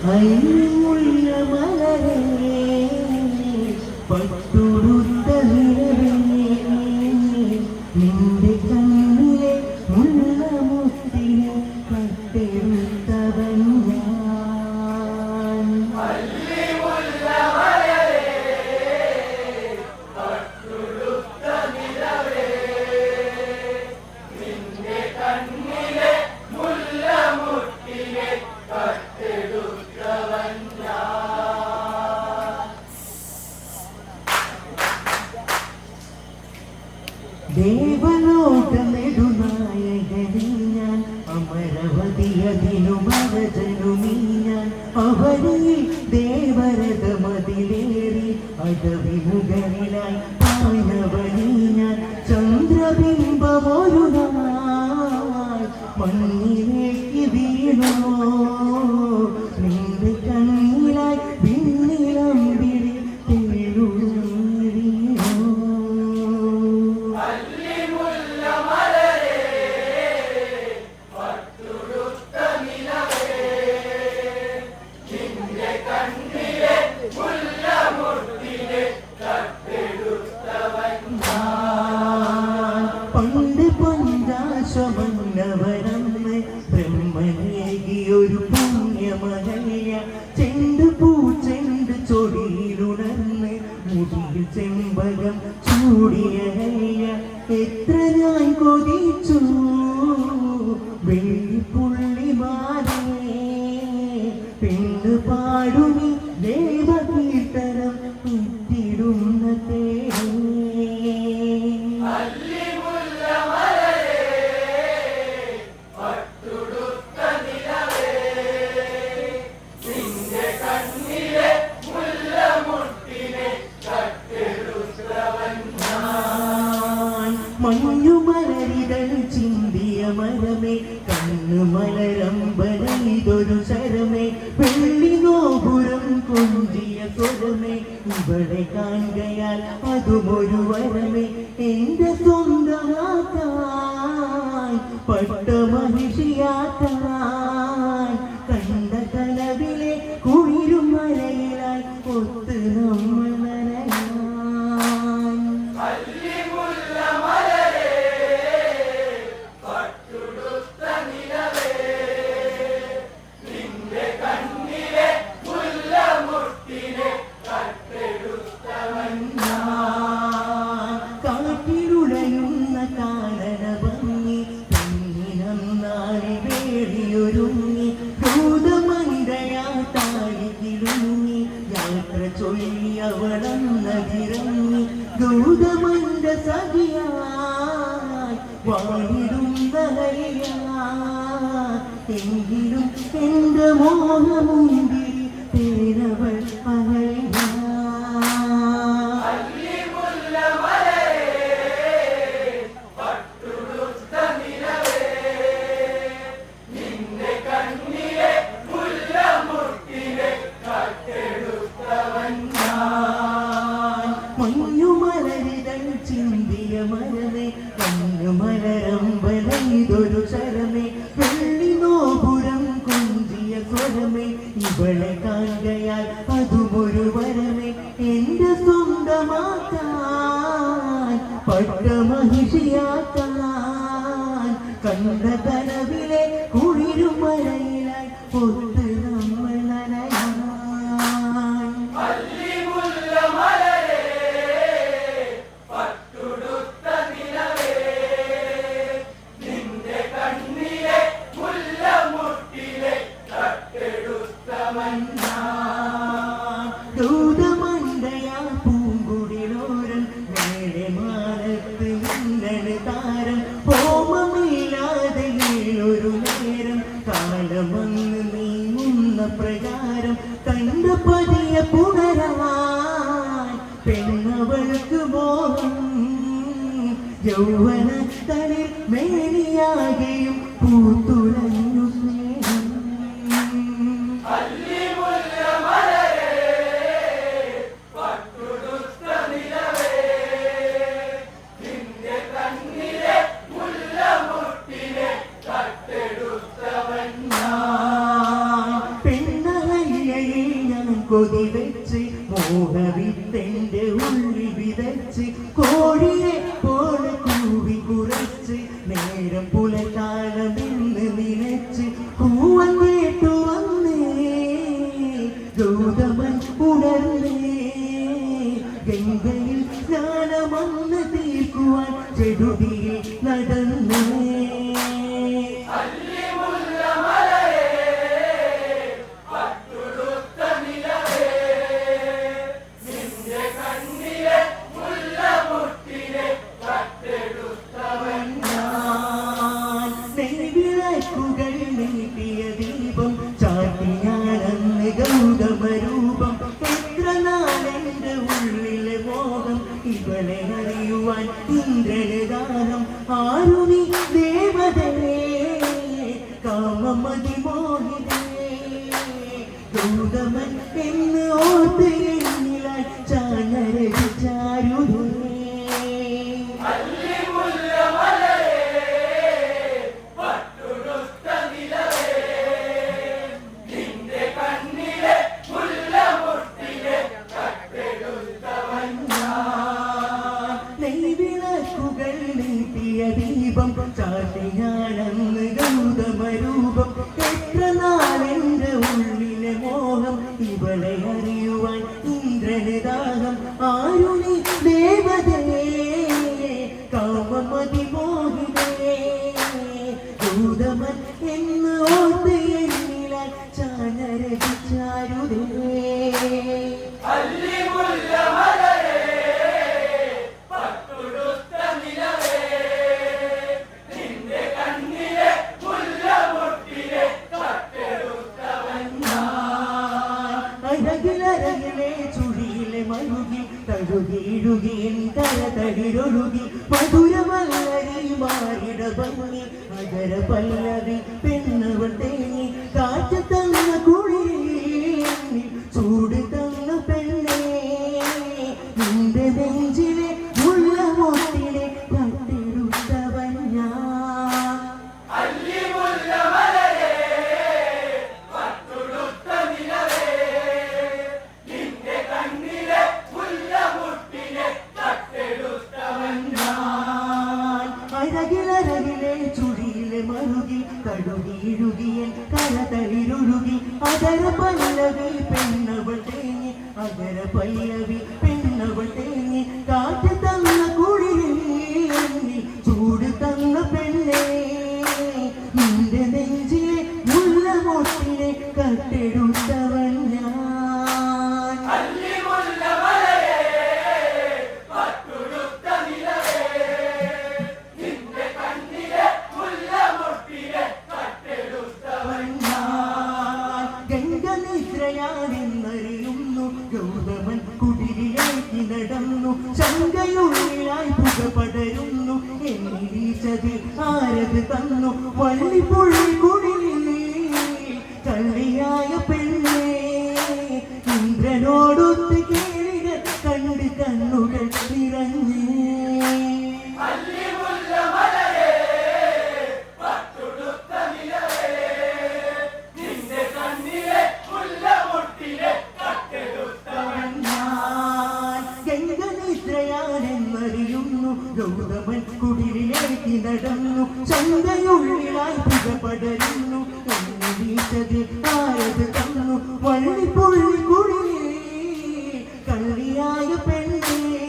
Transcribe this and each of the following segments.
അയിമുള്ള മലരേ പട്ടുടുത്ത നിലവേ നിന്റെ കണ്ണിലെ മുള്ള മുത്തിനെ കട്ടെടുത്തവൻ ഞാൻ. അയിമുള്ള മലരേ പട്ടുടുത്ത നിലവേ നിന്റെ കണ്ണിലെ മുള്ള മുത്തിനെ കട്ടെടുത്തവൻ ദേവലോക നെടുനായകനീ ഞാൻ അമരവതിയതിനു മരജനുമീ ഞാൻ അവരിൽ ദേവരഥമതിലേറി അടവിമുകളിലായി പായവനീ ഞാൻ ചന്ദ്രബിംബമൊരു നാൾ മണ്ണിലേക്ക് വീണോ നിന്റെ കണ്ണിലായി വിണ്ണിലം വിളി തേടുന്നു മന്നവരന്ന് ബ്രഹ്മനേകിയൊരു പുണ്യമകയ ചെണ്ടുപൂ ചെണ്ട് ചൊടിയിലുണർന്ന് മുടിയിൽ ചെമ്പകം ചൂടിയ എത്ര ഞാൻ കൊതിച്ചു വെള്ളിപ്പുള്ളിമാരേ പെണ്ണ് പാടുമി ദേവകീർത്തനം ഇട്ടിടുന്ന മഞ്ഞുമലരിതൾ ചിന്തിയ മരമേ കണ്ണുമലരമ്പലയിതൊരു ശരമേ വെള്ളി നോപുരം കൊഞ്ചിയ സ്വരമേ ഇവിടെ കാണുകയാൽ അതുമൊരു വരമേ എന്റെ സ്വന്തമാക്കാൻ പട്ടമഹിഷിയാക്കാൻ കണ്ട കനവിലെ കുളിരും മലയിലായി ഒത്ത് നമ്മൾ കാറ്റിലുടയുന്ന കാനന ഭംഗി പിന്നിനന്നാളി വേടിയൊരുങ്ങി ദൂതമണ്ടയാട്ടാളിക്കിടുങ്ങി യാത്ര ചൊല്ലി അവളന്നതിറങ്ങി ദൂതമണ്ട സഖിയായി വാണിടുന്ന എങ്കിലും എന്റെ മോഹമുണ്ടിൽ പേരവൾ പകയ മഞ്ഞുമലരിതൾ ചിന്തിയ മരമേ കണ്ണുമലരമ്പലയിതൊരു ശരമേ വെള്ളി നോപുരം കൊഞ്ചിയ സ്വരമേ ഇവളെ കാണുകയാൽ അതുമൊരു വരമേ എന്റെ സ്വന്തമാക്കാൻ പട്ടമഹിഷിയാക്കാൻ കണ്ട കനവിലെ കുളിരും മലയിലായി പൊത്ത് നമ്മൾ നനയാൻ. ദൂതമണ്ടയാ പൂങ്കുടിലോരം മേലെ മാനത്ത് മിന്നണ് താരം ഹോമമില്ലാതെ ഒരു നേരം കാലമങ്ങ് നീങ്ങുന്ന പ്രകാരം കണ്ട പതിയ പുണരാൻ പെണ്ണവൾക്ക് മോഹം യൗവന തളിർ മേനിയാകെയും പൂത്തുലഞ്ഞു സ്നേഹം. പെണ്ണഹരി കൊതി വെച്ച് മോഹവിത്തെന്റെ ഉള്ളിൽ വിതച്ച് കോഴിയെ പോലെ കൂവി കുറച്ച് നേരം പുലകാലമെന്ന് നിലച്ച് കൂവൻ കേട്ടു വന്നേ ഗൗതമൻ ഉണർന്നേ ഗംഗയിൽ സ്നാനമന്ന് തീർക്കുവാൻ ചെടുതിയിൽ നടന്നേ ദീപം ചാട്ടി ഞാനന്ന് ഗൗതമരൂപം എത്ര നാളെന്റെ ഉള്ളിലെ മോഹം ഇവളെ അറിയുവാൻ ഇന്ദ്രന് ദാനം ആരു നീ ദേവതേ കാമമതി മോഹിതേ ഗൗതമൻ എന്ന് ഓർത്ത് എന്നിലായി ചാനരചാരുതേ ദീപം ചാട്ടി ഞാനന്ന് ഗൗതമരൂപം എത്ര നാളെന്റെ ഉള്ളിലെ മോഹം ഇവളെ അറിയുവാൻ ഇന്ദ്രന് ദാഹം ആരു നീ ദേവതേ കാമമതി മോഹിതേ ഗൗതമൻ എന്ന് ഓർത്ത് എന്നിലായി ചാനരചാരുതേ അരകിലരകിലെ ചുഴിയിലെ മരുകി തഴുകിഴുകിയൻ കരതടിരൊഴുകി മധുരമല്ലരി മാറിട ഭംഗി അകര പല്ലവി പെണ്ണവൾ തേങ്ങി കാറ്റ് തന്ന കുളിരി ചൂട് തന്ന പെണ്ണേ നിന്റെ നെഞ്ചിലെ ഉള്ള മോട്ടിലെ കട്ടെടുത്തവൻ ഞാൻ അരകിലരകിലെ ചുഴിയിലെ മറുകി തഴുകിഴുകിയൻ കരതളിരൊഴുകി അകര പല്ലവി പെണ്ണവൾ തേങ്ങി അകര പല്ലവി പെണ്ണവൾ തേങ്ങി കാറ്റ് തന്ന കുളിരി ചൂട് തന്ന പെണ്ണേ നിന്റെ നെഞ്ചിലെ മുള്ള മോട്ടിനെ കട്ടെടുത്തവൻ ഞാൻ ഗംഗനിദ്രയാണെന്നറിയുന്നു ഗൗതമൻ കുടിലിലേക്ക് നടന്നു ശങ്കയുള്ളിലായി പുക പടരുന്നു എന്നീച്ചത് ആരത് തന്നു വള്ളിപ്പുള്ളി കുടിലിൽ കള്ളിയായ പെണ്ണേ ഇന്ദ്രനോടൊത്ത് കേളികൾ കണ്ട് കണ്ണുകൾ നിറഞ്ഞേ ഗംഗനിദ്രയാണെന്നറിയുന്നു ഗൗതമൻ കുടിലിലേക്ക് നടന്നു ചന്തയുള്ളിലായി പുക പടരുന്നു വീശത് ആരത് തന്നു വള്ളിപ്പുള്ളി കുടിലേ കള്ളിയായ പെണ്ണേ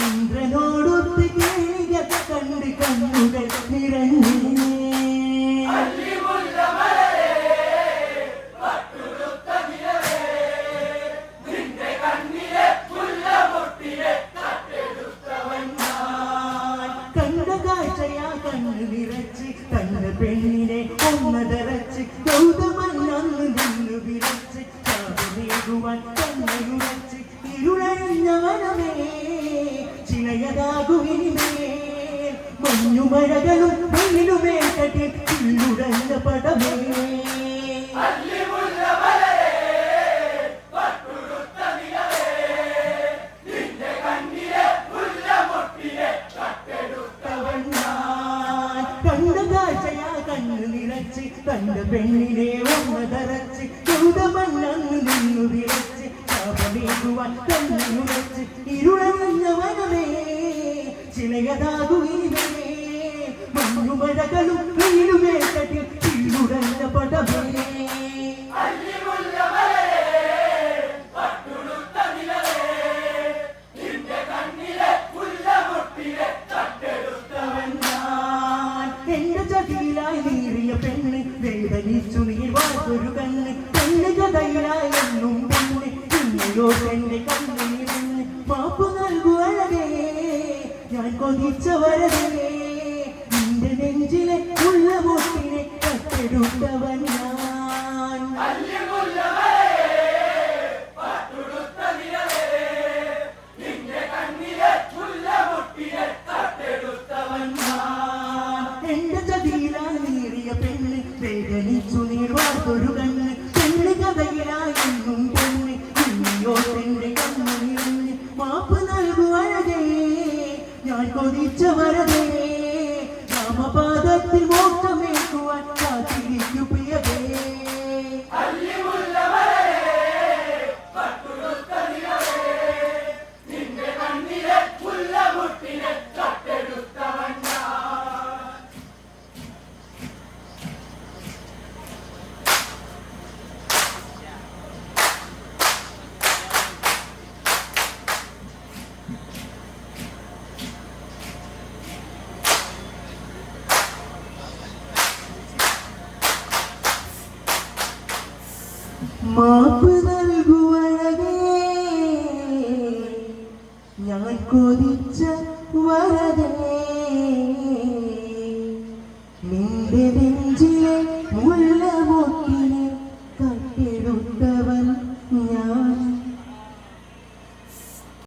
ഇന്ദ്രനോടൊത്ത് കേളികൾ കണ്ട് കണ്ണുകൾ നിറഞ്ഞേ കണ്ണ് നിറച്ച് തന്ന പെണ്ണിനെ ഒന്നതറച്ച് ഗൗതമൻ അന്ന് നിന്ന് വിളിച്ച് നൽകുവാൻ കണ്ണുടച്ച് ഇരുളഞ്ഞ വനമേ ചിലയതാകുവിനേ മഞ്ഞുമഴകളും വെയിലുമേ തട്ടി ഇരുളഞ്ഞ പടമേ എന്റെ ചതിയിലായി നീറിയ പെണ്ണ് വേദനിച്ചു നീർ വാർത്തൊരു കണ്ണ് എന്റെ കഥയിലായി എന്നും പെണ്ണ് ഇന്നയോ എന്റെ കണ്ണിരുന്ന് മാപ്പ് നൽകു അഴകേ ഞാൻ കൊതിച്ച വരതേ നിന്റെ നെഞ്ചിലെ ഉള്ള മുട്ടിനെ കട്ടെടുത്തവൻ ഞാൻ എന്റെ ചതിയിലായി നീറിയ പെണ്ണ് വേദനിച്ചു നീർ വാർത്തൊരു കണ്ണ് പെണ്ണ് കഥയിലായി എന്നും പെണ്ണ് ഇന്നയോ എന്റെ കണ്ണിരുന്ന് മാപ്പ് നൽകു അഴകേ ഞാൻ കൊതിച്ച വരതേ രാമപാദത്തിൽ മോക്ഷമേക്കുവാൻ കാത്തിരിക്കു പ്രിയതേ മാപ്പ് നൽകുവഴകേ ഞാൻ കൊതി